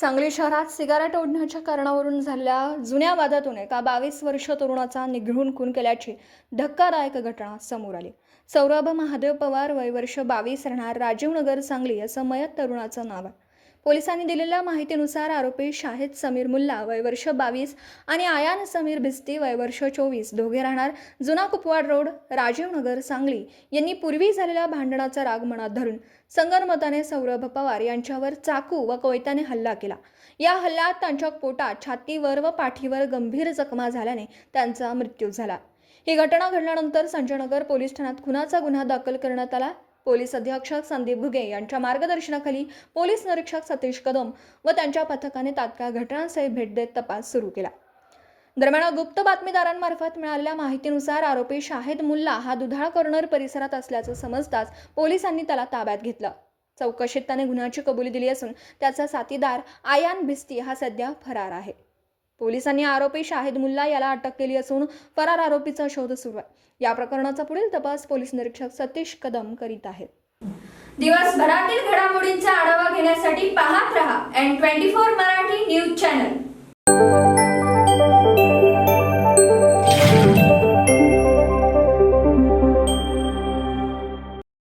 सांगली शहरात सिगारेट ओढण्याच्या कारणावरून झालेल्या जुन्या वादातून एका 22 वर्ष तरुणाचा निघळून खून केल्याची धक्कादायक घटना समोर आली। सौरभ महादेव पवार, वय वर्ष 22, राहणार राजीवनगर, सांगली असं मयत तरुणाचं नाव आहे। पोलिसांनी दिलेल्या माहितीनुसार आरोपी शाहिद समीर मुल्ला, वय वर्ष 22 आणि आयान समीर भिस्ती, वय वर्ष 24, दोघे राहणार जुना कुपवाड रोड, राजीवनगर, सांगली यांनी पूर्वी झालेल्या भांडणाचा राग मनात धरून संगनमताने सौरभ पवार यांच्यावर चाकू व कोयत्याने हल्ला केला। या हल्ल्यात त्यांच्या पोटात, छातीवर व पाठीवर गंभीर जखमा झाल्याने त्यांचा मृत्यू झाला। ही घटना घडल्यानंतर संजयनगर पोलीस ठाण्यात खुनाचा गुन्हा दाखल करण्यात आला। पोलीस अधीक्षक संदीप भुगे यांच्या मार्गदर्शनाखाली पोलीस निरीक्षक सतीश कदम व त्यांच्या पथकाने तात्काळ घटनास्थळी भेट देत तपास सुरू केला। दरम्यान गुप्त बातमीदारांमार्फत मिळालेल्या माहितीनुसार आरोपी शाहिद मुल्ला हा दुधाळ कॉर्नर परिसरात असल्याचं समजताच पोलिसांनी त्याला ताब्यात घेतलं। चौकशीत त्याने गुन्ह्याची कबुली दिली असून त्याचा साथीदार आयान भिस्ती हा सध्या फरार आहे। पोलिसांनी आरोपी शाहिद मुल्ला याला अटक केली असून फरार आरोपीचा शोध सुरू आहे। या प्रकरणाचा पुढील तपास पोलीस निरीक्षक सतीश कदम करीत आहेत। दिवसभरातील घडामोडींचा आढावा घेण्यासाठी पाहत रहा N24 मराठी न्यूज चॅनल।